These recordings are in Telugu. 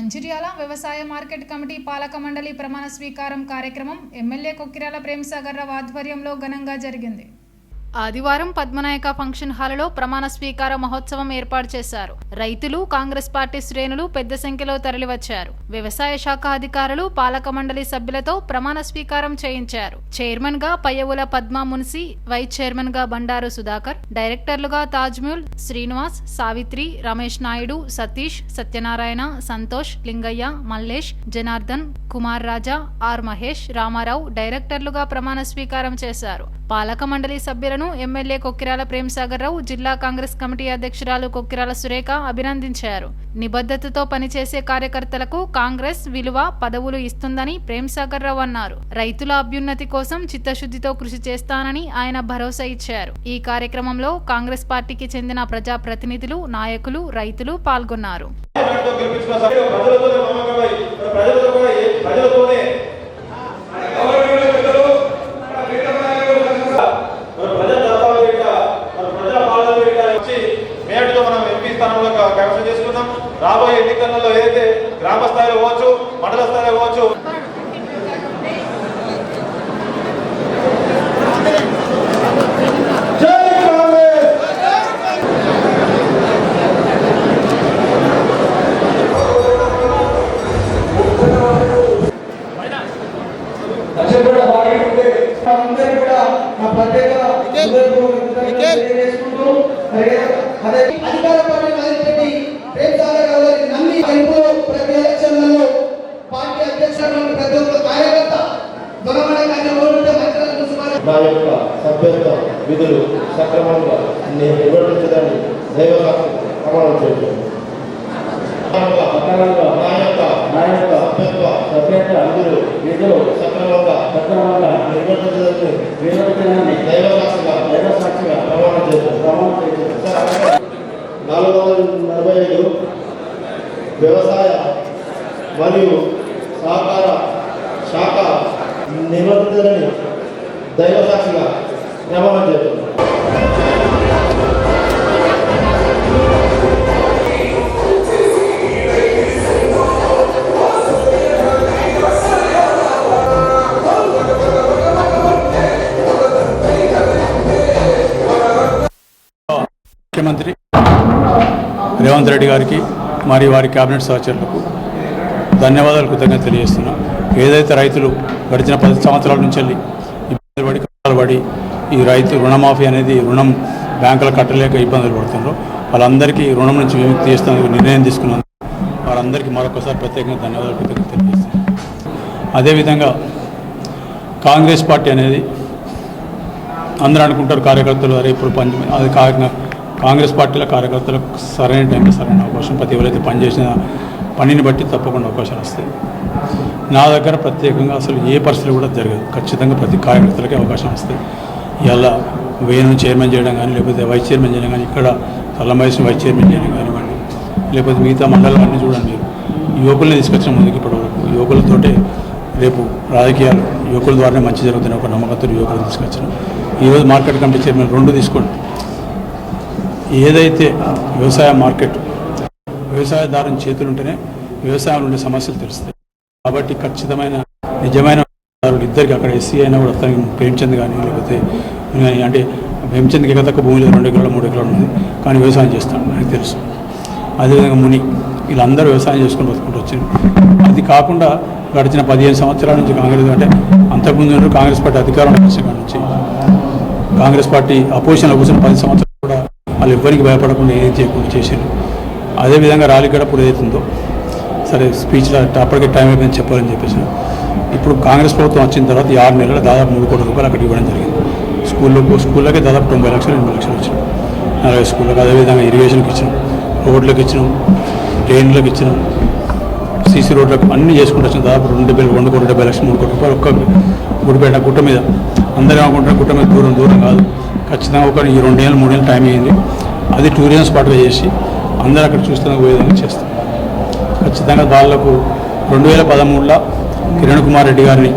మంచిర్యాల వ్యవసాయ మార్కెట్ కమిటీ పాలక మండలి ప్రమాణ స్వీకారం కార్యక్రమం ఎమ్మెల్యే కొక్కిరాల ప్రేమసాగర్ రావు ఆధ్వర్యంలో ఘనంగా జరిగింది. ఆదివారం పద్మనాయక ఫంక్షన్ హాల్లో ప్రమాణ స్వీకార మహోత్సవం ఏర్పాటు చేశారు. రైతులు, కాంగ్రెస్ పార్టీ శ్రేణులు పెద్ద సంఖ్యలో తరలివచ్చారు. వ్యవసాయ శాఖ అధికారులు, పాలక మండలి సభ్యులతో ప్రమాణ స్వీకారం చేయించారు. చైర్మన్ గా పయ్యవుల పద్మా మున్సి, వైస్ చైర్మన్ గా బండారు సుధాకర్, డైరెక్టర్లుగా తాజ్మ్యూల్, శ్రీనివాస్, సావిత్రి, రమేష్ నాయుడు, సతీష్, సత్యనారాయణ, సంతోష్, లింగయ్య, మల్లేష్, జనార్దన్, కుమార్ రాజా, ఆర్ మహేష్, రామారావు డైరెక్టర్లుగా ప్రమాణ స్వీకారం చేశారు. పాలక మండలి సభ్యులను ఎమ్మెల్యే కొక్కిరాల ప్రేమసాగర్ రావు, జిల్లా కాంగ్రెస్ కమిటీ అధ్యక్షురాలు కొక్కిరాల సురేఖ అభినందించారు. నిబద్ధతతో పనిచేసే కార్యకర్తలకు కాంగ్రెస్ విలువ, పదవులు ఇస్తుందని ప్రేమసాగర్ రావు అన్నారు. రైతుల అభ్యున్నతి కోసం చిత్తశుద్ధితో కృషి చేస్తానని ఆయన భరోసా ఇచ్చారు. ఈ కార్యక్రమంలో కాంగ్రెస్ పార్టీకి చెందిన ప్రజా ప్రతినిధులు, నాయకులు, రైతులు పాల్గొన్నారు. రాబోయే ఎన్నికలలో ఏదైతే గ్రామ స్థాయిలో కావచ్చు, మండల స్థాయిలో కావచ్చు, నా యొక్క సభ్యత్వ విధులు సక్రమంగా నిర్వర్తించడానికి దైవసాక్షి ప్రమాణం చేస్తున్నాను. నా యొక్క సభ్యత్వ విధులు సక్రమంగా నిర్వర్తించడానికి దైవసాక్షిగా ప్రమాణం చేస్తున్నాను. 445 వ్యవసాయ మరియు సహకార శాఖ నిర్వర్తించాలని దైవసాక్షిగా ప్రమాణం చేస్తున్నాను. ముఖ్యమంత్రి రేవంత్ రెడ్డి గారికి మరియు వారి కేబినెట్ సహచరులకు ధన్యవాదాలు, కృతజ్ఞత తెలియజేస్తున్నాం. ఏదైతే రైతులు గడిచిన 10 సంవత్సరాల నుంచి ఇబ్బందులు పడి కష్టాలు పడి ఈ రైతు రుణమాఫీ అనేది రుణం బ్యాంకులు కట్టలేక ఇబ్బందులు పడుతున్నారో వాళ్ళందరికీ రుణం నుంచి విముక్తి చేస్తున్నందుకు నిర్ణయం తీసుకున్నందుకు వారందరికీ మరొకసారి ప్రత్యేకంగా ధన్యవాదాలు, కృతజ్ఞత తెలియజేస్తున్నాం. అదేవిధంగా కాంగ్రెస్ పార్టీ అనేది అందరూ అనుకుంటారు కార్యకర్తలు అరే ఇప్పుడు అది కాంగ్రెస్ పార్టీలో కార్యకర్తలకు సరైన టైంలో సరైన అవకాశం, ప్రతి ఎవరైతే పనిచేసిన పనిని బట్టి తప్పకుండా అవకాశాలు వస్తాయి. నా దగ్గర ప్రత్యేకంగా అసలు ఏ పరిస్థితులు కూడా జరగదు. ఖచ్చితంగా ప్రతి కార్యకర్తలకి అవకాశం వస్తాయి. ఇలా వేణు చైర్మన్ చేయడం కానీ, లేకపోతే వైస్ చైర్మన్ చేయడం కానీ, ఇక్కడ తల్లమహేష్ని వైస్ చైర్మన్ చేయడం కానివ్వండి, లేకపోతే మిగతా మండలాన్ని చూడండి. యువకుల్ని తీసుకొచ్చిన ముందుకు ఇప్పటివరకు యువకులతోటే రేపు రాజకీయాలు యువకుల ద్వారానే మంచి జరుగుతున్న ఒక నమ్మకంతో యువకులు తీసుకొచ్చిన. ఈరోజు మార్కెట్ కమిటీ చైర్మన్ 2 తీసుకోండి. ఏదైతే వ్యవసాయ మార్కెట్ వ్యవసాయదారుని చేతులు ఉంటేనే వ్యవసాయంలో ఉండే సమస్యలు తెలుస్తాయి. కాబట్టి ఖచ్చితమైన నిజమైన ఇద్దరికి అక్కడ ఎస్సీ అయినా కూడా అతనికి ప్రేమచంద్ కానీ లేకపోతే అంటే ప్రేమచంద్కి తక్కువ భూమిలో 2 ఎకరాలు 3 ఎకరాలు ఉంది, కానీ వ్యవసాయం చేస్తాను నాకు తెలుసు. అదేవిధంగా ముని వీళ్ళందరూ వ్యవసాయం చేసుకొని బతుకుంటూ వచ్చింది. అది కాకుండా గడిచిన 15 సంవత్సరాల నుంచి కాంగ్రెస్ అంటే అంతకుముందు కాంగ్రెస్ పార్టీ అధికారంలో వచ్చిన నుంచి కాంగ్రెస్ పార్టీ అపోజిషన్లో కూర్చొని 10 సంవత్సరాలు కూడా వాళ్ళు ఎవ్వరికి భయపడకుండా ఏం చేయకుండా చేశారు. అదేవిధంగా రాలిగడప్పుడు ఏదైతుందో సరే స్పీచ్లో అప్పటికే టైం అయిపోయింది చెప్పాలని చెప్పేసి ఇప్పుడు కాంగ్రెస్ ప్రభుత్వం వచ్చిన తర్వాత 6 నెలలు దాదాపు 3 కోట్ల రూపాయలు అక్కడికి ఇవ్వడం జరిగింది. స్కూళ్ళకి దాదాపు 90 లక్షలు 80 లక్షలు వచ్చినాం. 40 స్కూళ్ళకి. అదేవిధంగా ఇరిగేషన్కి ఇచ్చినాం, రోడ్లకు ఇచ్చినాం, ట్రైన్లకు ఇచ్చినాం, సీసీ రోడ్లకు అన్నీ చేసుకుంటూ వచ్చినాం. దాదాపు 2 కోట్ల 70 లక్షలు 3 కోట్ల రూపాయలు ఒక్క గుడిపేట గుట్ట మీద. అందరూ ఏమనుకుంటారు గుట్ట మీద దూరం కాదు. ఖచ్చితంగా ఒక 2 ఏళ్ళు 3 ఏళ్ళు టైం అయ్యింది. అది టూరిజం స్పాట్గా చేసి అందరూ అక్కడ చూస్తున్న విధంగా చేస్తాం. ఖచ్చితంగా వాళ్ళకు 2013లో కిరణ్ కుమార్ రెడ్డి గారిని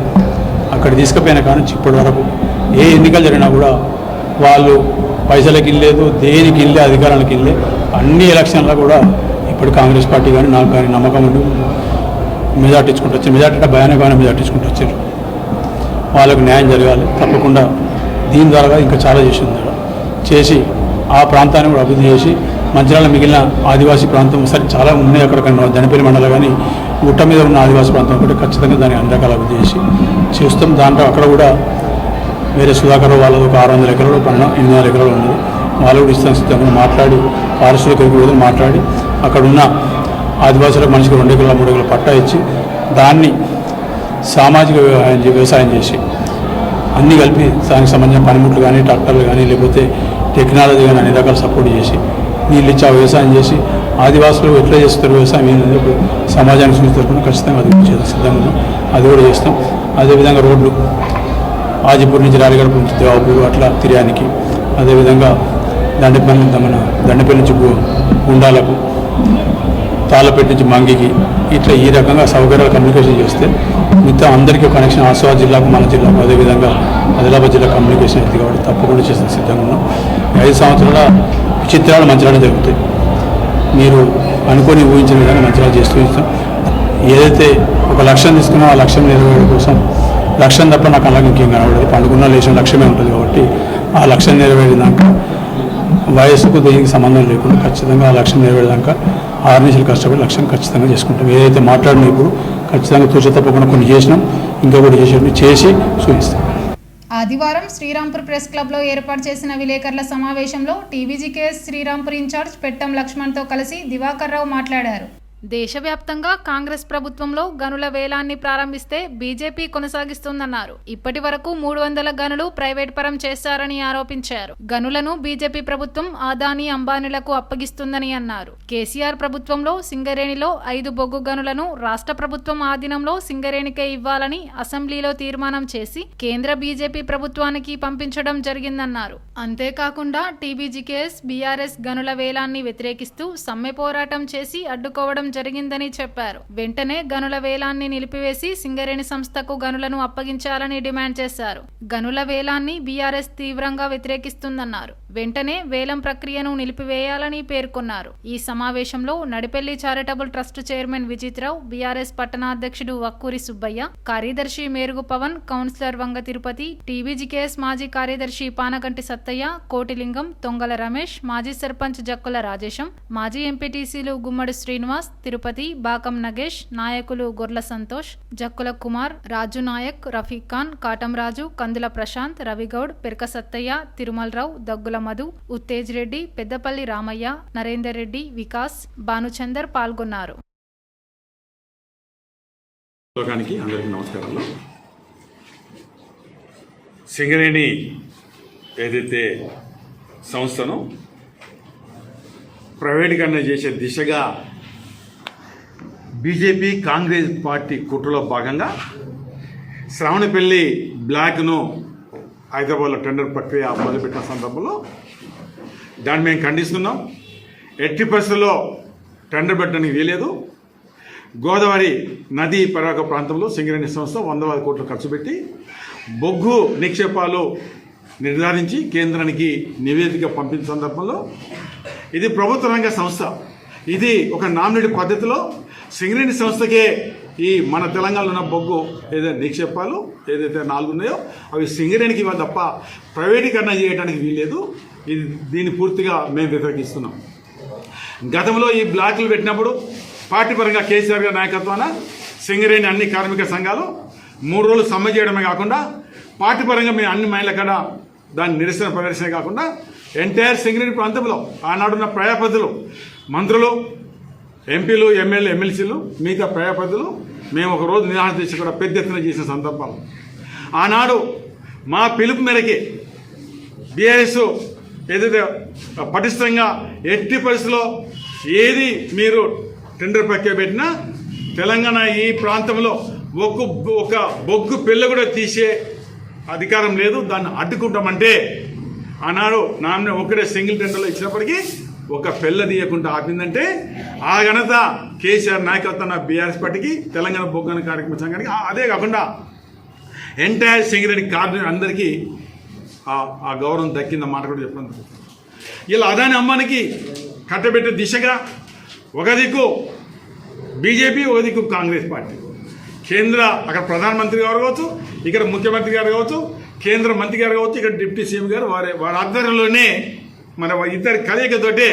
అక్కడ తీసుకుపోయిన కానీ ఇప్పటి వరకు ఏ ఎన్నికలు జరిగినా కూడా వాళ్ళు పైసలకి ఇల్లేదు, దేనికి ఇల్లే, అధికారానికి ఇల్లే. అన్ని ఎలక్షన్లో కూడా ఇప్పుడు కాంగ్రెస్ పార్టీ కానీ నాకు కానీ నమ్మకం ఉండి మెజార్టీ ఇచ్చుకుంటూ వచ్చారు. మెజార్టీ అంటే భయానకమైన మెజార్టీ ఇచ్చుకుంటూ వచ్చారు. వాళ్ళకు న్యాయం జరగాలి. తప్పకుండా దీని ద్వారా ఇంకా చాలా చేసి ఆ ప్రాంతాన్ని కూడా అభివృద్ధి చేసి మంచిర్యాల మిగిలిన ఆదివాసీ ప్రాంతం సరే చాలా ఉన్నాయి. అక్కడ దండపల్లి మండలం కానీ గుట్ట మీద ఉన్న ఆదివాసీ ప్రాంతం ఒకటి ఖచ్చితంగా దాన్ని అన్ని రకాల అభివృద్ధి చేస్తాం. దాంట్లో అక్కడ కూడా వేరే సుధాకర్ వాళ్ళది ఒక 600 ఎకరాలు 800 ఎకరాలు ఉన్నది. వాళ్ళు కూడా ఇస్తాం సిద్ధంగా మాట్లాడి పారిశ్రామిక మాట్లాడి అక్కడ ఉన్న ఆదివాసులకు మనిషికి 2 ఎకరాల 3 ఎకరాల పట్టా ఇచ్చి దాన్ని సామాజిక వ్యవసాయం చేసి అన్నీ కలిపి దానికి సంబంధించిన పనిముట్లు కానీ ట్రాక్టర్లు కానీ లేకపోతే టెక్నాలజీ కానీ అన్ని రకాల సపోర్ట్ చేసి నీళ్ళు ఇచ్చి వ్యవసాయం చేసి ఆదివాసులు ఎట్లా చేస్తారు వ్యవసాయం ఏంటంటే ఇప్పుడు సమాజానికి చూస్తారు ఖచ్చితంగా అది చేస్తాం సిద్ధంగా అది కూడా చేస్తాం. అదేవిధంగా రోడ్లు ఆజిపూర్ నుంచి రాలిగడప నుంచి దేవాపూర్ అట్లా తిరియానికి, అదేవిధంగా దండపల్లి నుంచి గుండాలకు, తాళ్ళపేట నుంచి మంగికి ఇట్లా ఈ రకంగా సౌకర్యాలు కమ్యూనికేషన్ చేస్తే మిగతా అందరికీ కనెక్షన్ ఆసిఫాబాద్ జిల్లాకు మన జిల్లాకు అదేవిధంగా ఆదిలాబాద్ జిల్లా కమ్యూనికేషన్ అవుతుంది కాబట్టి తప్పకుండా చేసిన సిద్ధంగా ఉన్నాం. 5 సంవత్సరాల విచిత్రాలు మంచిర్యాల జరుగుతాయి. మీరు అనుకొని ఊహించిన విధంగా మంచిర్యాల చేస్తూ ఇస్తాం. ఏదైతే ఒక లక్ష్యం తీసుకున్నా ఆ లక్ష్యం నెరవేరడం కోసం లక్ష్యం తప్ప నాకు అలాగే ఇంకేం కనబడదు. పండుకున్న లేచిన లక్ష్యమే ఉంటుంది కాబట్టి ఆ లక్ష్యం నెరవేరేదాకా వయస్సుకు దీనికి సంబంధం లేకుండా ఖచ్చితంగా ఆ లక్ష్యం నెరవేరేదాకా 6 నిమిషాలు కష్టపడి లక్ష్యం ఖచ్చితంగా చేసుకుంటాం. ఏదైతే మాట్లాడినా ఇప్పుడు ఖచ్చితంగా తూచ తప్పకుండా కొన్ని చేసినాం, ఇంకా కూడా చేసి చూపిస్తాం. ఆదివారం శ్రీరాంపూర్ ప్రెస్ క్లబ్లో ఏర్పాటు చేసిన విలేకరుల సమావేశంలో టీబీజీకేఎస్ శ్రీరాంపూర్ ఇన్ఛార్జ్ పెట్టం లక్ష్మణ్తో కలిసి దివాకర్ రావు మాట్లాడారు. దేశవ్యాప్తంగా కాంగ్రెస్ ప్రభుత్వంలో గనుల వేలాన్ని ప్రారంభిస్తే బీజేపీ కొనసాగిస్తుందన్నారు. ఇప్పటి వరకు 300 గనులు ప్రైవేట్ పరం చేశారని ఆరోపించారు. గనులను బీజేపీ ప్రభుత్వం అదానీ అంబానీలకు అప్పగిస్తుందని అన్నారు. కేసీఆర్ ప్రభుత్వంలో సింగరేణిలో 5 బొగ్గు గనులను రాష్ట్ర ప్రభుత్వం ఆధీనంలో సింగరేణికే ఇవ్వాలని అసెంబ్లీలో తీర్మానం చేసి కేంద్ర బీజేపీ ప్రభుత్వానికి పంపించడం జరిగిందన్నారు. అంతేకాకుండా టీబీజీకేఎస్ బీఆర్ఎస్ గనుల వేలాన్ని వ్యతిరేకిస్తూ సమ్మె పోరాటం చేసి అడ్డుకోవడం జరిగిందని చెప్పారు. వెంటనే గనుల వేలాన్ని నిలిపివేసి సింగరేణి సంస్థకు గనులను అప్పగించాలని డిమాండ్ చేశారు. గనుల వేలాన్ని బీఆర్ఎస్ తీవ్రంగా వ్యతిరేకిస్తుందన్నారు. వెంటనే వేలం ప్రక్రియను నిలిపివేయాలని పేర్కొన్నారు. ఈ సమావేశంలో Nadipelli charitable trust chairman Vijit Rao, BRS పట్టణాధ్యక్షుడు వక్కూరి సుబ్బయ్య, కార్యదర్శి మేరుగు పవన్, కౌన్సిలర్ వంగ తిరుపతి, టీబీజీకేఎస్ మాజీ కార్యదర్శి పానగంటి సత్తయ్య, కోటిలింగం, తొంగల రమేష్, మాజీ సర్పంచ్ జక్కుల రాజేశం, మాజీ ఎంపీటీసీలు గుమ్మడి శ్రీనివాస్, తిరుపతి, బాకం నగేష్, నాయకులు గొర్ల సంతోష్, జక్కుల కుమార్, రాజు నాయక్, రఫీక్ ఖాన్, కాటం రాజు, కందుల ప్రశాంత్, రవిగౌడ్, పెరక సత్తయ్య, తిరుమలరావు, దగ్గుల మధు, ఉత్తేజ్ రెడ్డి, పెద్దపల్లి రామయ్య, నరేందర్ రెడ్డి, వికాస్, భానుచందర్ పాల్గొన్నారు. అందరికీ నమస్కారాలు. సింగరేణి ఏదైతే సంస్థను ప్రైవేటీకరణ చేసే దిశగా బీజేపీ కాంగ్రెస్ పార్టీ కుట్రలో భాగంగా శ్రావణపల్లి బ్లాక్ను హైదరాబాద్లో టెండర్ ప్రక్రియ మొదలుపెట్టిన సందర్భంలో దాన్ని మేము ఖండిస్తున్నాం. ఎట్టి పరిస్థితుల్లో టెండర్ పెట్టడానికి వీలేదు. గోదావరి నదీ పరివాహక ప్రాంతంలో సింగరేణి సంస్థ 100 కోట్లు ఖర్చు పెట్టి బొగ్గు నిక్షేపాలు నిర్ధారించి కేంద్రానికి నివేదిక పంపిన సందర్భంలో ఇది ప్రభుత్వ రంగ సంస్థ. ఇది ఒక నామినేటెడ్ పద్ధతిలో సింగరేణి సంస్థకే ఈ మన తెలంగాణలో ఉన్న బొగ్గు ఏదైతే నిక్షేపాలు ఏదైతే 4 ఉన్నాయో అవి సింగరేణికి ఇవ్వాలి తప్ప ప్రైవేటీకరణ చేయడానికి వీల్లేదు. ఇది దీన్ని పూర్తిగా మేము వ్యతిరేకిస్తున్నాం. గతంలో ఈ బ్లాకులు పెట్టినప్పుడు పార్టీ పరంగా కేసీఆర్ గారి నాయకత్వాన సింగరేణి అన్ని కార్మిక సంఘాలు 3 రోజులు సమ్మె చేయడమే కాకుండా పార్టీ పరంగా మేము అన్ని మైళ్ళ కాడ దాని నిరసన ప్రదర్శన కాకుండా ఎంటైర్ సింగరేణి ప్రాంతంలో ఆనాడున్న ప్రజాప్రతినిధులు, మంత్రులు, ఎంపీలు, ఎమ్మెల్యే, ఎమ్మెల్సీలు, మిగతా ప్రజాప్రతినిధులు మేము ఒక రోజు నిరాహార దీక్ష కూడా పెద్ద ఎత్తున చేసిన సందర్భాలు. ఆనాడు మా పిలుపు మేరకి బీఆర్ఎస్ ఏదైతే పటిష్టంగా ఎట్టి పరిస్థితుల్లో ఏది మీరు టెండర్ ప్రక్రియ పెట్టినా తెలంగాణ ఈ ప్రాంతంలో ఒక బొగ్గు పిల్ల కూడా తీసే అధికారం లేదు, దాన్ని అడ్డుకుంటామంటే ఆనాడు నామినే ఒకటే సింగిల్ టెండర్లో ఇచ్చినప్పటికీ ఒక పిల్ల తీయకుండా ఆపిందంటే ఆ ఘనత కేసీఆర్ నాయకత్వం బీఆర్ఎస్ పార్టీకి, తెలంగాణ బొగ్గు కార్యక్రమ సంఘానికి, అదే కాకుండా ఎంటైర్ సింగరేణి కార్మికులు అందరికీ ఆ గౌరవం దక్కిందన్నమాట కూడా చెప్పడం. ఇలా అదాని అమ్మానికి కట్టబెట్టే దిశగా ఒక దిక్కు బీజేపీ, ఒక దిక్కు కాంగ్రెస్ పార్టీ. కేంద్ర అక్కడ ప్రధానమంత్రి గారు కావచ్చు, ఇక్కడ ముఖ్యమంత్రి గారు కావచ్చు, కేంద్ర మంత్రి గారు కావచ్చు, ఇక్కడ డిప్యూటీ సీఎం గారు వారి ఆధ్వర్యంలోనే మన ఇద్దరి కలయికతోటే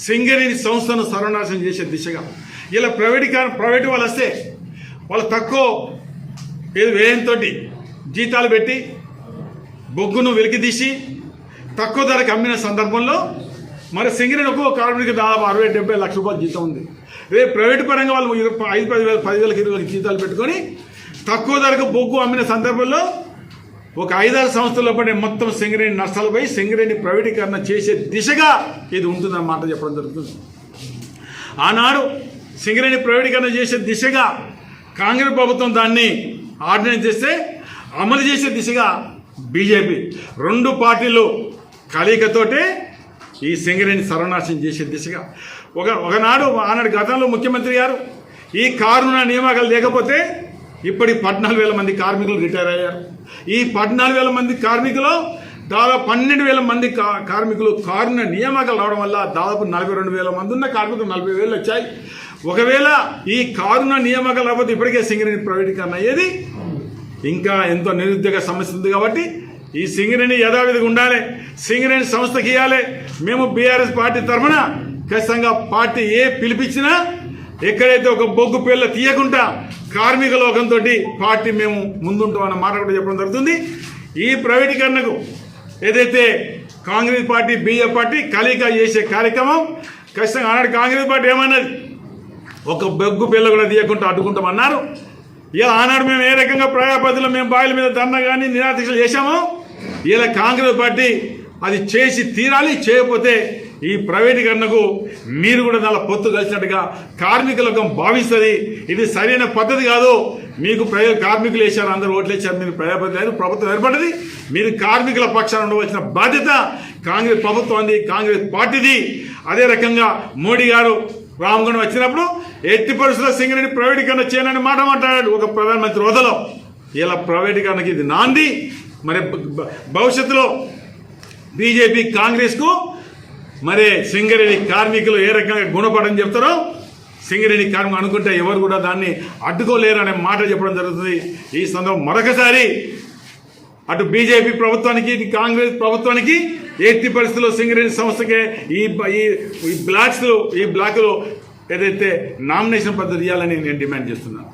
సింగరేణి సంస్థను సర్వనాశనం చేసే దిశగా ఇలా ప్రైవేట్ వాళ్ళు వస్తే వాళ్ళు తక్కువ వ్యయంతో జీతాలు పెట్టి బొగ్గును వెలికితీసి తక్కువ ధరకు అమ్మిన సందర్భంలో మరి సింగరేణి ఒక్కో కార్మికుడికి దాదాపు 60-70 లక్షల రూపాయలు జీతం ఉంది. రేపు ప్రైవేట్ పరంగా వాళ్ళు 5-10,000, 10,000, 20,000 జీతాలు పెట్టుకొని తక్కువ ధరకు బొగ్గు అమ్మిన సందర్భంలో ఒక 5-6 సంవత్సరాల పాటు మొత్తం సింగరేణి నష్టాలపై సింగరేణి ప్రైవేటీకరణ చేసే దిశగా ఇది ఉంటుందన్నమాట చెప్పడం జరుగుతుంది. ఆనాడు సింగరేణి ప్రైవేటీకరణ చేసే దిశగా కాంగ్రెస్ ప్రభుత్వం దాన్ని ఆర్డినెన్స్ చేస్తే అమలు చేసే దిశగా బీజేపీ, 2 పార్టీలు కలయికతోటే ఈ సింగరేణి సర్వనాశనం చేసే దిశగా ఆనాడు గతంలో ముఖ్యమంత్రి గారు ఈ కారుణ నియామకాలు లేకపోతే ఇప్పటి 14,000 మంది కార్మికులు రిటైర్ అయ్యారు. ఈ 14,000 మంది కార్మికులు దాదాపు 12,000 మంది కార్మికులు కారుణ నియామకాలు రావడం వల్ల దాదాపు 42,000 మంది ఉన్న కార్మికులు 40,000 వచ్చాయి. ఒకవేళ ఈ కారుణ నియామకాలు రాకపోతే ఇప్పటికే సింగరేణి ప్రైవేటీకరణ అయ్యేది. ఇంకా ఎంతో నిరుద్యోగ సమస్య ఉంది కాబట్టి ఈ సింగరేణి యథావిధిగా ఉండాలి, సింగరేణి సంస్థకి ఇవ్వాలి. మేము బీఆర్ఎస్ పార్టీ తరఫున ఖచ్చితంగా పార్టీ పిలిపించినా ఎక్కడైతే ఒక బొగ్గు పిల్ల తీయకుండా కార్మిక లోకంతో పార్టీ మేము ముందుంటామన్న మాట కూడా చెప్పడం జరుగుతుంది. ఈ ప్రైవేటీకరణకు ఏదైతే కాంగ్రెస్ పార్టీ, బీజేపీ పార్టీ కలయిక చేసే కార్యక్రమం ఖచ్చితంగా ఆనాడు కాంగ్రెస్ పార్టీ ఏమన్నది, ఒక బొగ్గు పిల్ల కూడా తీయకుండా అడ్డుకుంటామన్నారు. ఇలా ఆనాడు మేము ఏ రకంగా ప్రజాపతిలో మేము బాయిల మీద ధర్నా కానీ నిరాదీక్షలు చేశామో ఇలా కాంగ్రెస్ పార్టీ అది చేసి తీరాలి. చేయకపోతే ఈ ప్రైవేటీకరణకు మీరు కూడా దానిలో పొత్తు కలిసినట్టుగా కార్మికులకు భావిస్తుంది. ఇది సరైన పద్ధతి కాదు. మీకు కార్మికులు వేశారు, అందరూ ఓట్లు వేశారు, మీరు ప్రజాపతి లేదు, ప్రభుత్వం ఏర్పడింది. మీరు కార్మికుల పక్షాన ఉండవలసిన బాధ్యత కాంగ్రెస్ ప్రభుత్వాన్ని, కాంగ్రెస్ పార్టీది. అదే రకంగా మోడీ గారు రామగుండం వచ్చినప్పుడు ఎట్టి పరిస్థితుల్లో సింగరేణి ప్రైవేటీకరణ చేయనని మాట మాట్లాడాడు ఒక ప్రధానమంత్రి హోదాలో. ఇలా ప్రైవేటీకరణకి ఇది నాంది. మరి భవిష్యత్తులో బీజేపీ, కాంగ్రెస్కు మరి సింగరేణి కార్మికులు ఏ రకంగా గుణపడని చెప్తారో సింగరేణి కార్మికులు అనుకుంటే ఎవరు కూడా దాన్ని అడ్డుకోలేరు అనే మాట చెప్పడం జరుగుతుంది. ఈ సందర్భం మరొకసారి అటు బీజేపీ ప్రభుత్వానికి, ఇటు కాంగ్రెస్ ప్రభుత్వానికి ఎట్టి పరిస్థితుల్లో సింగరేణి సంస్థకే ఈ బ్లాక్లో ఏదైతే నామినేషన్ పద్ధతి ఇవ్వాలని నేను డిమాండ్ చేస్తున్నాను.